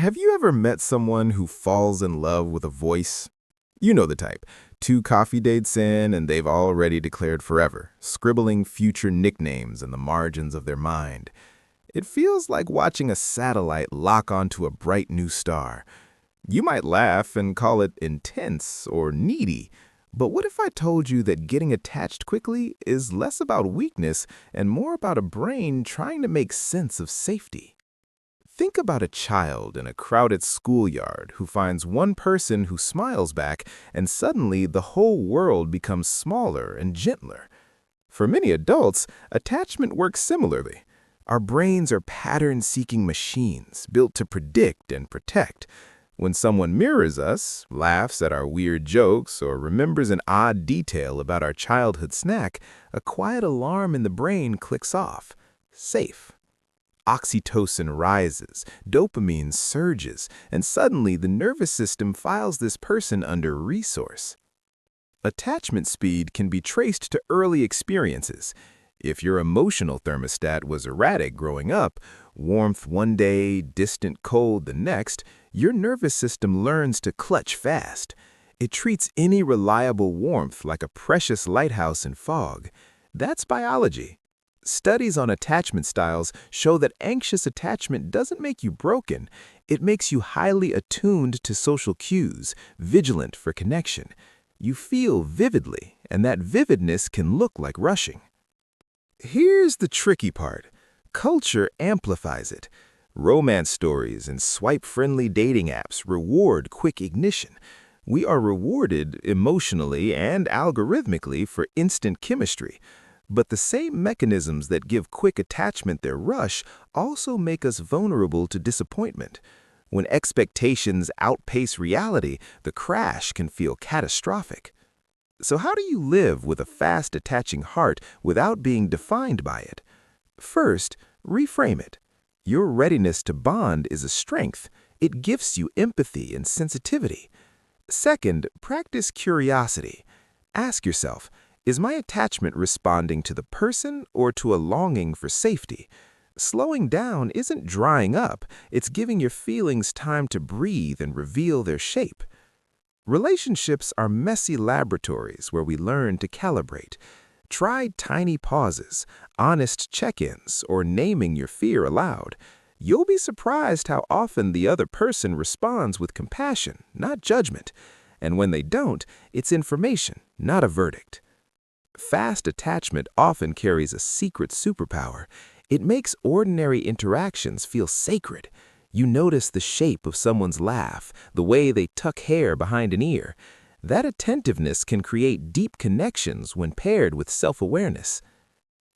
Have you ever met someone who falls in love with a voice? You know the type. 2 coffee dates in and they've already declared forever, scribbling future nicknames in the margins of their mind. It feels like watching a satellite lock onto a bright new star. You might laugh and call it intense or needy, but what if I told you that getting attached quickly is less about weakness and more about a brain trying to make sense of safety? Think about a child in a crowded schoolyard who finds one person who smiles back, and suddenly the whole world becomes smaller and gentler. For many adults, attachment works similarly. Our brains are pattern-seeking machines built to predict and protect. When someone mirrors us, laughs at our weird jokes, or remembers an odd detail about our childhood snack, a quiet alarm in the brain clicks off. Safe. Oxytocin rises, dopamine surges, and suddenly the nervous system files this person under resource. Attachment speed can be traced to early experiences. If your emotional thermostat was erratic growing up, warmth one day, distant cold the next, your nervous system learns to clutch fast. It treats any reliable warmth like a precious lighthouse in fog. That's biology. Studies on attachment styles show that anxious attachment doesn't make you broken. It makes you highly attuned to social cues, vigilant for connection. You feel vividly, and that vividness can look like rushing. Here's the tricky part. Culture amplifies it. Romance stories and swipe-friendly dating apps reward quick ignition. We are rewarded emotionally and algorithmically for instant chemistry. But the same mechanisms that give quick attachment their rush also make us vulnerable to disappointment. When expectations outpace reality, the crash can feel catastrophic. So how do you live with a fast attaching heart without being defined by it? First, reframe it. Your readiness to bond is a strength. It gifts you empathy and sensitivity. Second, practice curiosity. Ask yourself, is my attachment responding to the person or to a longing for safety? Slowing down isn't drying up, it's giving your feelings time to breathe and reveal their shape. Relationships are messy laboratories where we learn to calibrate. Try tiny pauses, honest check-ins, or naming your fear aloud. You'll be surprised how often the other person responds with compassion, not judgment. And when they don't, it's information, not a verdict. Fast attachment often carries a secret superpower. It makes ordinary interactions feel sacred. You notice the shape of someone's laugh, the way they tuck hair behind an ear. That attentiveness can create deep connections when paired with self-awareness.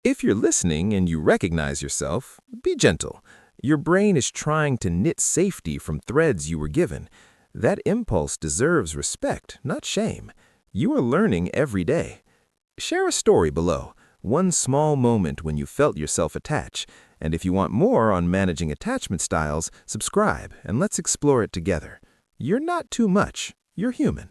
If you're listening and you recognize yourself, be gentle. Your brain is trying to knit safety from threads you were given. That impulse deserves respect, not shame. You are learning every day. Share a story below, one small moment when you felt yourself attach. And if you want more on managing attachment styles, subscribe and let's explore it together. You're not too much, you're human.